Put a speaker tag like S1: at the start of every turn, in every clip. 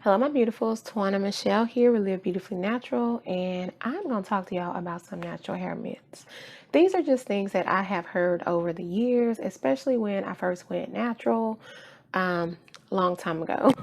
S1: Hello, my beautifuls. Tawana Michelle here with Live Beautifully Natural, and I'm going to talk to y'all about some natural hair myths. These are just things that I have heard over the years, especially when I first went natural a long time ago,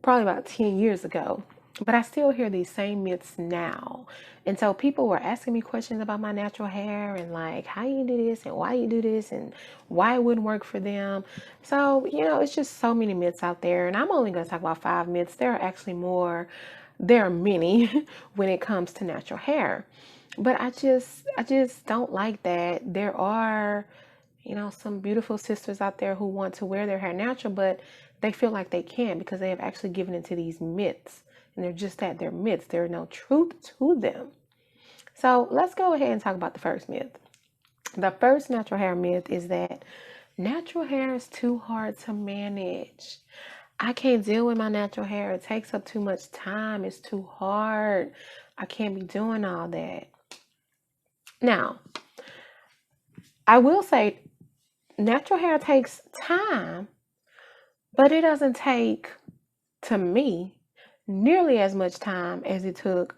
S1: probably about 10 years ago. But I still hear these same myths now. And so people were asking me questions about my natural hair and like how you do this and why you do this and why it wouldn't work for them. So, it's just so many myths out there. And I'm only going to talk about 5 myths. There are actually more. There are many when it comes to natural hair. But I just don't like that. There are some beautiful sisters out there who want to wear their hair natural, but they feel like they can't because they have actually given into these myths. And they're just that, they're myths. There's no truth to them. So let's go ahead and talk about the first myth. The first natural hair myth is that natural hair is too hard to manage. I can't deal with my natural hair. It takes up too much time. It's too hard. I can't be doing all that. Now, I will say natural hair takes time, but it doesn't take, to me, nearly as much time as it took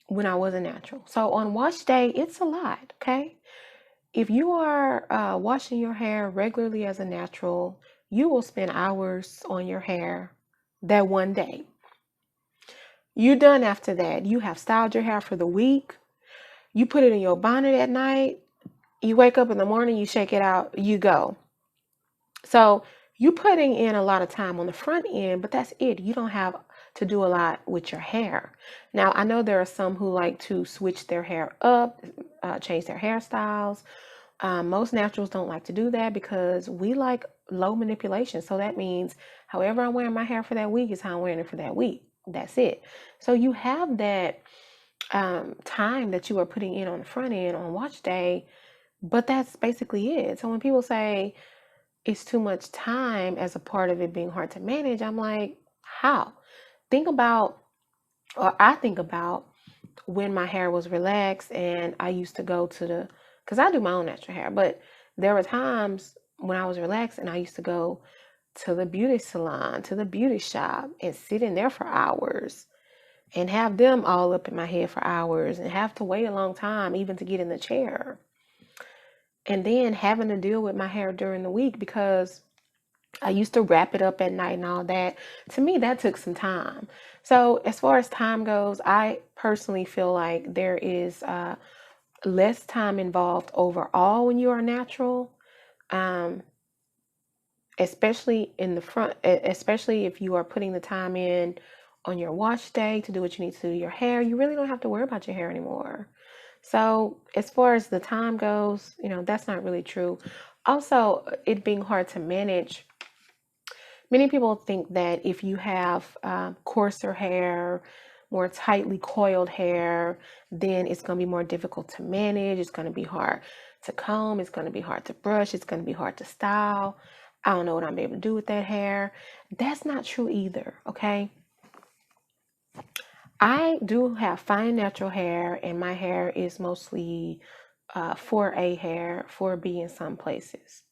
S1: when I wasn't natural. So on wash day, it's a lot, okay? If you are washing your hair regularly as a natural, you will spend hours on your hair that one day. You're done after that. You have styled your hair for the week. You put it in your bonnet at night. You wake up in the morning, you shake it out, you go. So you're putting in a lot of time on the front end, but that's it. You don't have to do a lot with your hair. Now, I know there are some who like to switch their hair up, change their hairstyles. Most naturals don't like to do that because we like low manipulation. So that means however I'm wearing my hair for that week is how I'm wearing it for that week. That's it. So you have that time that you are putting in on the front end on wash day, but that's basically it. So when people say it's too much time as a part of it being hard to manage, I'm like, how? I think about when my hair was relaxed and I used to go because I do my own natural hair, but there were times when I was relaxed and I used to go to the beauty salon, to the beauty shop and sit in there for hours and have them all up in my head for hours and have to wait a long time even to get in the chair. And then having to deal with my hair during the week because I used to wrap it up at night and all that. To me, that took some time. So as far as time goes, I personally feel like there is less time involved overall when you are natural, um, especially in the front, especially if you are putting the time in on your wash day to do what you need to do to your hair. You really don't have to worry about your hair anymore. So as far as the time goes, that's not really true. Also, it being hard to manage. Many people think that if you have coarser hair, more tightly coiled hair, then it's going to be more difficult to manage. It's going to be hard to comb. It's going to be hard to brush. It's going to be hard to style. I don't know what I'm able to do with that hair. That's not true either, okay? I do have fine natural hair, and my hair is mostly 4A hair, 4B in some places.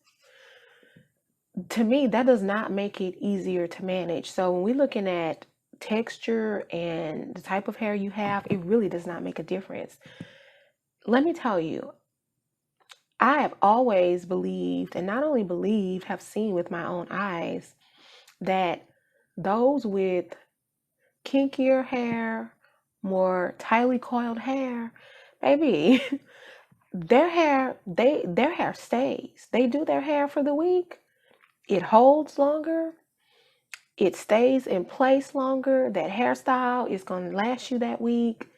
S1: To me, that does not make it easier to manage. So when we're looking at texture and the type of hair you have, it really does not make a difference. Let me tell you, I have always believed, and not only believed, have seen with my own eyes, that those with kinkier hair, more tightly coiled hair, baby, their hair stays. They do their hair for the week. It holds longer. It stays in place longer. That hairstyle is going to last you that week.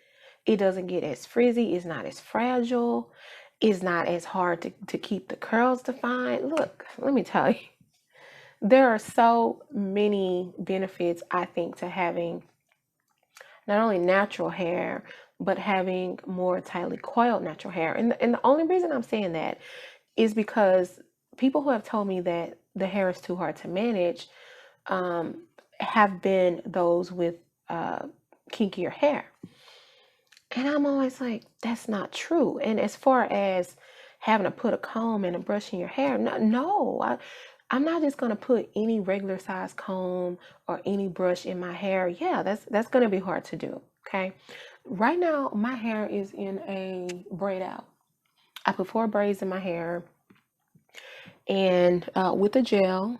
S1: It doesn't get as frizzy. It's not as fragile. It's not as hard to keep the curls defined. Look, let me tell you, there are so many benefits, I think, to having not only natural hair, but having more tightly coiled natural hair. And the only reason I'm saying that is because people who have told me that the hair is too hard to manage have been those with kinkier hair. And I'm always like, that's not true. And as far as having to put a comb and a brush in your hair, no, I'm not just going to put any regular size comb or any brush in my hair. Yeah, that's going to be hard to do. Okay. Right now, my hair is in a braid out. I put 4 braids in my hair and with a gel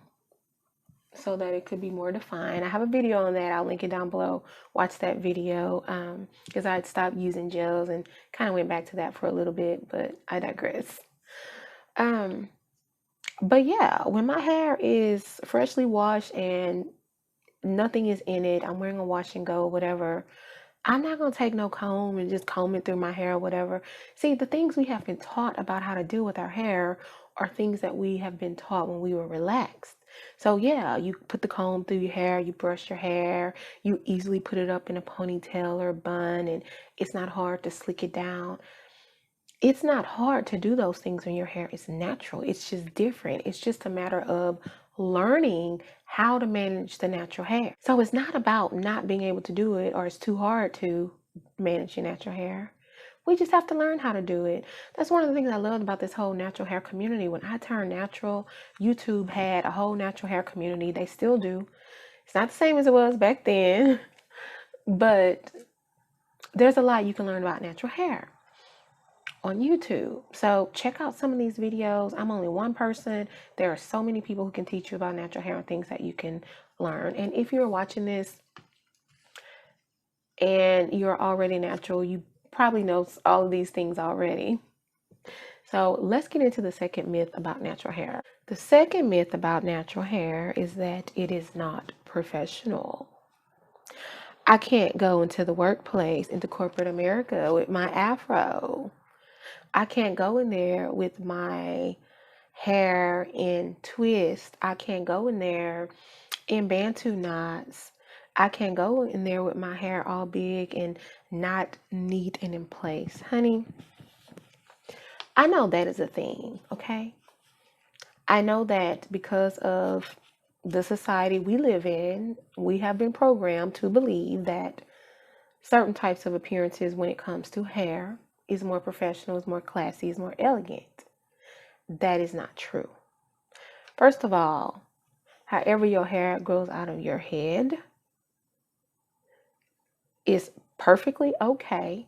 S1: so that it could be more defined. I have a video on that. I'll link it down below. Watch that video because I had stopped using gels and kind of went back to that for a little bit, but I digress. But yeah, when my hair is freshly washed and nothing is in it, I'm wearing a wash and go, whatever. I'm not going to take no comb and just comb it through my hair or whatever. See, the things we have been taught about how to deal with our hair are things that we have been taught when we were relaxed. So yeah, you put the comb through your hair, you brush your hair, you easily put it up in a ponytail or a bun, and it's not hard to slick it down. It's not hard to do those things when your hair is natural. It's just different. It's just a matter of learning how to manage the natural hair. So it's not about not being able to do it or it's too hard to manage your natural hair. We just have to learn how to do it. That's one of the things I loved about this whole natural hair community. When I turned natural, YouTube had a whole natural hair community. They still do. It's not the same as it was back then, but there's a lot you can learn about natural hair on YouTube. So check out some of these videos. I'm only one person. There are so many people who can teach you about natural hair and things that you can learn. And if you're watching this and you're already natural, you probably know all of these things already. So let's get into the second myth about natural hair. The second myth about natural hair is that it is not professional. I can't go into the workplace, into corporate America with my afro. I can't go in there with my hair in twist. I can't go in there in bantu knots. I can't go in there with my hair all big and not neat and in place. Honey, I know that is a thing, okay? I know that because of the society we live in, we have been programmed to believe that certain types of appearances when it comes to hair is more professional, is more classy, is more elegant. That is not true. First of all, however your hair grows out of your head is perfectly okay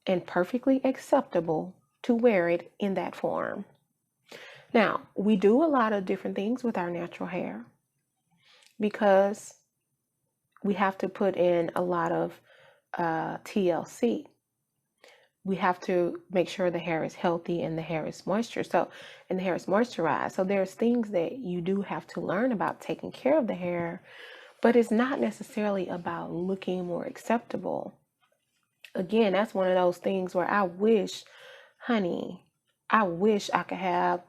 S1: and perfectly acceptable to wear it in that form. Now, we do a lot of different things with our natural hair because we have to put in a lot of TLC. We have to make sure the hair is healthy and the hair is moisturized. So there's things that you do have to learn about taking care of the hair, but it's not necessarily about looking more acceptable. Again, that's one of those things where I wish, honey, I wish I could have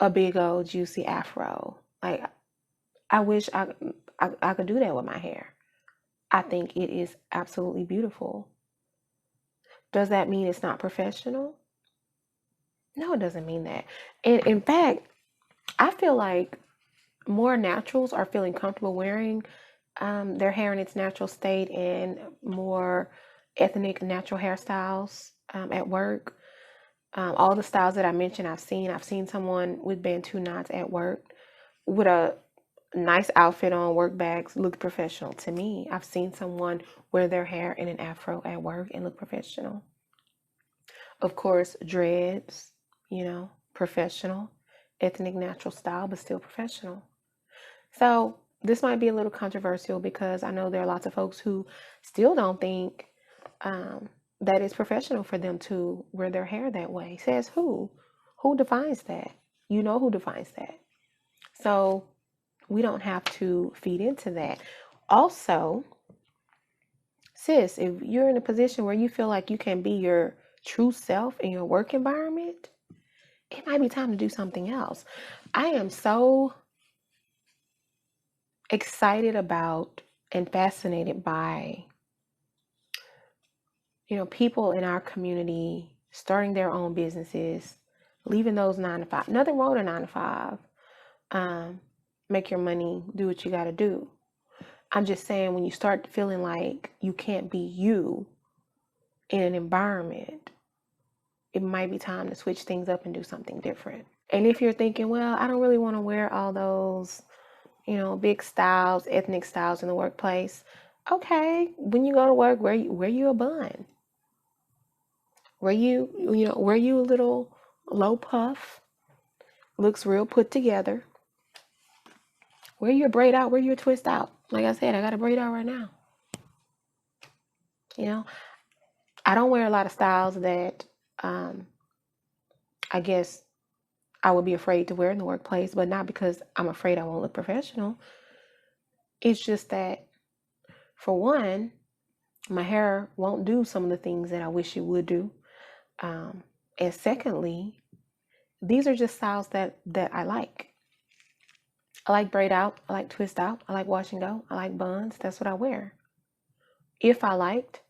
S1: a big old juicy afro. Like, I wish I could do that with my hair. I think it is absolutely beautiful. Does that mean it's not professional? No, it doesn't mean that. And in fact, I feel like more naturals are feeling comfortable wearing their hair in its natural state and more ethnic natural hairstyles at work. All the styles that I mentioned, I've seen someone with bantu knots at work with a nice outfit on, work bags, look professional to me. I've seen someone wear their hair in an afro at work and look professional. Of course, dreads, professional, ethnic natural style, but still professional. So this might be a little controversial because I know there are lots of folks who still don't think that it's professional for them to wear their hair that way. Says who? Who defines that? You know who defines that. So we don't have to feed into that. Also, sis, if you're in a position where you feel like you can be your true self in your work environment, it might be time to do something else. I am so excited about and fascinated by people in our community starting their own businesses, leaving those 9 to 5. Nothing wrong with a 9 to 5. Make your money, do what you got to do. I'm just saying, when you start feeling like you can't be you in an environment, it might be time to switch things up and do something different. And if you're thinking, well, I don't really want to wear all those, big styles, ethnic styles in the workplace. Okay, when you go to work, wear you a bun. Wear you a little low puff. Looks real put together. Wear your braid out, wear your twist out. Like I said, I got a braid out right now. I don't wear a lot of styles that I guess I would be afraid to wear in the workplace, but not because I'm afraid I won't look professional. It's just that, for one, my hair won't do some of the things that I wish it would do. And secondly, these are just styles that I like. I like braid out, I like twist out, I like wash and go, I like buns. That's what I wear. If I liked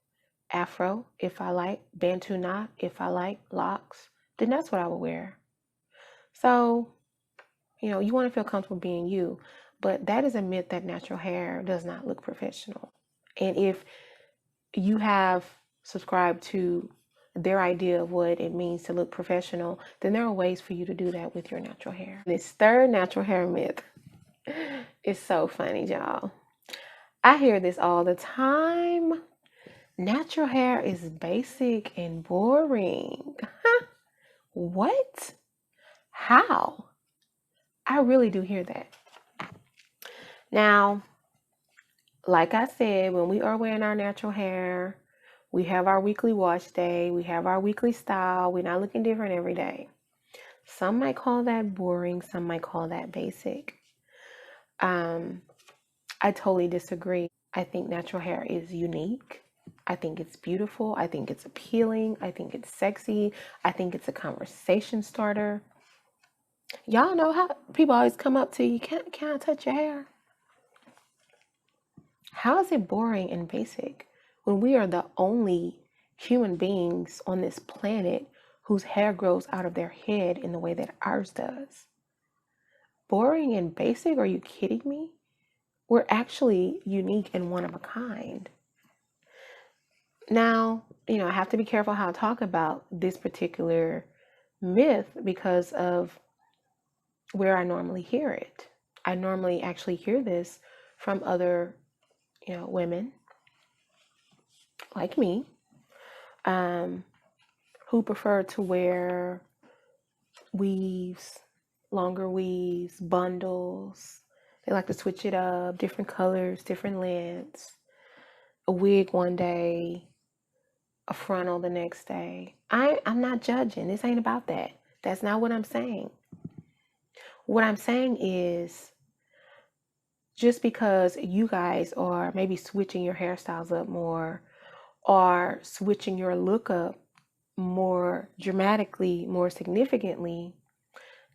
S1: afro, if I like bantu knot, if I like locks, then that's what I would wear. So, you want to feel comfortable being you, but that is a myth that natural hair does not look professional. And if you have subscribed to their idea of what it means to look professional, then there are ways for you to do that with your natural hair. This third natural hair myth is so funny, y'all. I hear this all the time. Natural hair is basic and boring. What? How? I really do hear that. Now, like I said, when we are wearing our natural hair, we have our weekly wash day, we have our weekly style. We're not looking different every day. Some might call that boring, some might call that basic. I totally disagree. I think natural hair is unique. I think it's beautiful. I think it's appealing. I think it's sexy. I think it's a conversation starter. Y'all know how people always come up to you, can I touch your hair? How is it boring and basic when we are the only human beings on this planet whose hair grows out of their head in the way that ours does? Boring and basic? Are you kidding me? We're actually unique and one of a kind. Now, I have to be careful how I talk about this particular myth because of where I normally hear it. I normally actually hear this from other, women like me, who prefer to wear weaves, longer weaves, bundles. They like to switch it up, different colors, different lengths, a wig one day, a frontal the next day. I'm not judging. This ain't about that. That's not what I'm saying. What I'm saying is, just because you guys are maybe switching your hairstyles up more or switching your look up more dramatically, more significantly,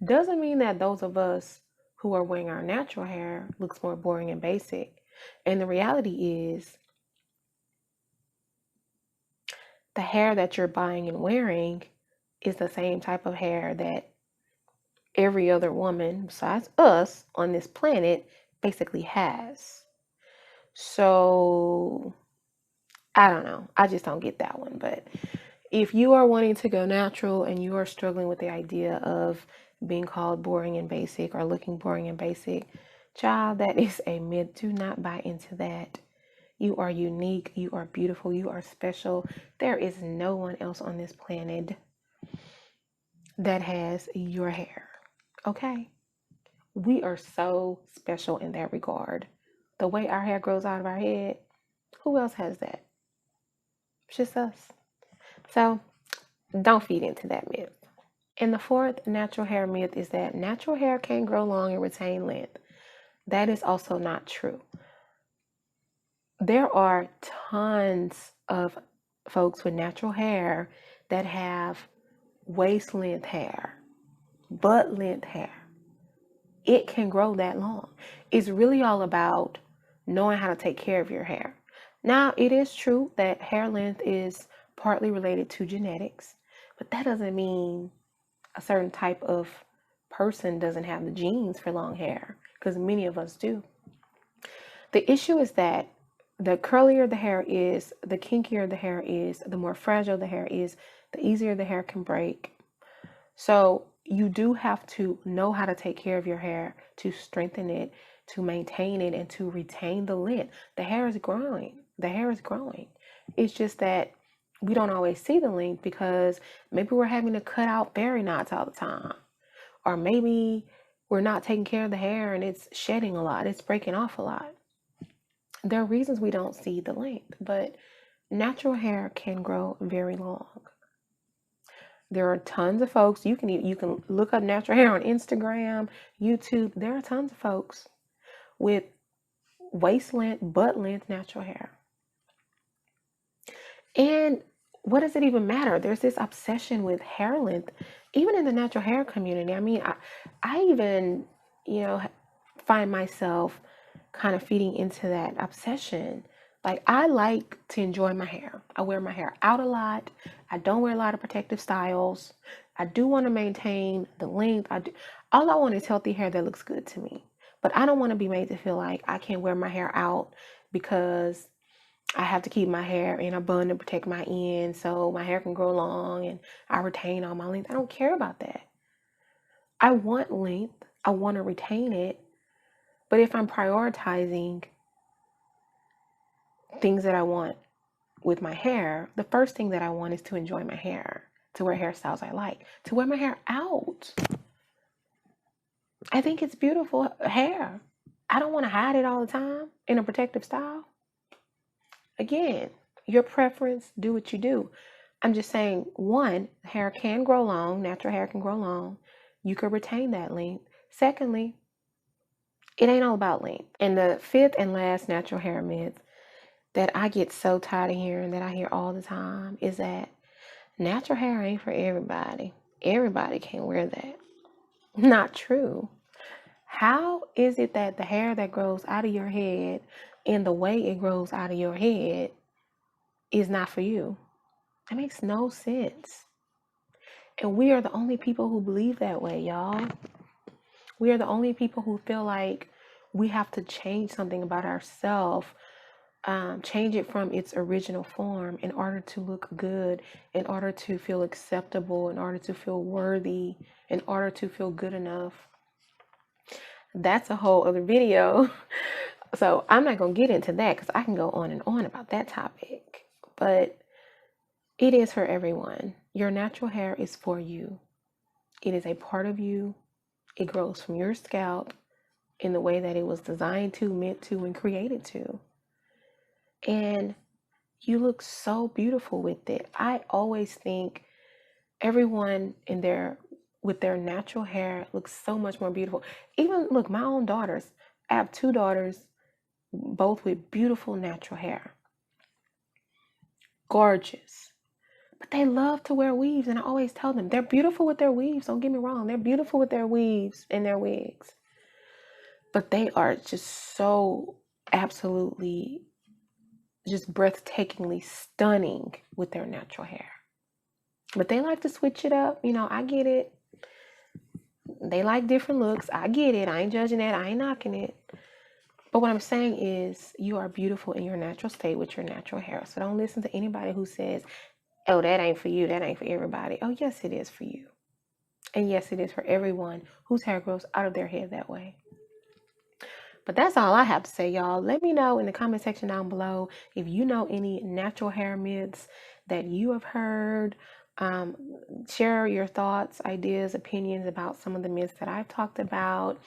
S1: doesn't mean that those of us who are wearing our natural hair looks more boring and basic. And the reality is, the hair that you're buying and wearing is the same type of hair that every other woman besides us on this planet basically has. So I don't know. I just don't get that one. But if you are wanting to go natural and you are struggling with the idea of being called boring and basic or looking boring and basic, child, that is a myth. Do not buy into that. You are unique. You are beautiful. You are special. There is no one else on this planet that has your hair. Okay? We are so special in that regard. The way our hair grows out of our head, who else has that? It's just us. So don't feed into that myth. And the fourth natural hair myth is that natural hair can grow long and retain length. That is also not true. There are tons of folks with natural hair that have waist length hair, butt length hair. It can grow that long. It's really all about knowing how to take care of your hair. Now, it is true that hair length is partly related to genetics, but that doesn't mean a certain type of person doesn't have the genes for long hair, because many of us do. The issue is that the curlier the hair is, the kinkier the hair is, the more fragile the hair is, the easier the hair can break. So you do have to know how to take care of your hair, to strengthen it, to maintain it, and to retain the length. The hair is growing. The hair is growing. It's just that we don't always see the length because maybe we're having to cut out fairy knots all the time. Or maybe we're not taking care of the hair and it's shedding a lot. It's breaking off a lot. There are reasons we don't see the length, but natural hair can grow very long. There are tons of folks. You can look up natural hair on Instagram, YouTube. There are tons of folks with waist length, butt length natural hair. And what does it even matter? There's this obsession with hair length, even in the natural hair community. I mean, I even, find myself kind of feeding into that obsession. Like, I like to enjoy my hair. I wear my hair out a lot. I don't wear a lot of protective styles. I do want to maintain the length. All I want is healthy hair that looks good to me. But I don't want to be made to feel like I can't wear my hair out because I have to keep my hair in a bun to protect my ends so my hair can grow long and I retain all my length. I don't care about that. I want length. I want to retain it. But if I'm prioritizing things that I want with my hair, the first thing that I want is to enjoy my hair, to wear hairstyles I like, to wear my hair out. I think it's beautiful hair. I don't want to hide it all the time in a protective style. Again, your preference, do what you do. I'm just saying, one, hair can grow long, natural hair can grow long. You could retain that length. Secondly, it ain't all about length. And the fifth and last natural hair myth that I get so tired of hearing, that I hear all the time, is that natural hair ain't for everybody. Everybody can't wear that. Not true. How is it that the hair that grows out of your head and the way it grows out of your head is not for you? That makes no sense. And we are the only people who believe that way, y'all. We are the only people who feel like we have to change something about ourselves, change it from its original form in order to look good, in order to feel acceptable, in order to feel worthy, in order to feel good enough. That's a whole other video. So I'm not going to get into that because I can go on and on about that topic. But it is for everyone. Your natural hair is for you. It is a part of you. It grows from your scalp in the way that it was designed to, meant to, and created to. And you look so beautiful with it. I always think everyone with their natural hair looks so much more beautiful. Even look, my own daughters. I have two daughters, both with beautiful natural hair. Gorgeous. But they love to wear weaves, and I always tell them they're beautiful with their weaves. Don't get me wrong. They're beautiful with their weaves and their wigs. But they are just so absolutely, just breathtakingly stunning with their natural hair. But they like to switch it up. I get it. They like different looks. I get it. I ain't judging that. I ain't knocking it. But what I'm saying is you are beautiful in your natural state with your natural hair. So don't listen to anybody who says, oh, that ain't for you. That ain't for everybody. Oh, yes, it is for you. And yes, it is for everyone whose hair grows out of their head that way. But that's all I have to say, y'all. Let me know in the comment section down below if you know any natural hair myths that you have heard. Share your thoughts, ideas, opinions about some of the myths that I've talked about.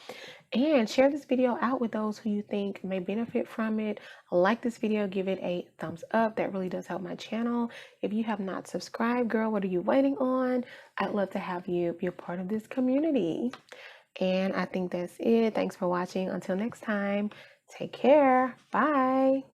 S1: And share this video out with those who you think may benefit from it. Like this video, give it a thumbs up. That really does help my channel. If you have not subscribed, girl, what are you waiting on? I'd love to have you be a part of this community. And I think that's it. Thanks for watching. Until next time, take care. Bye.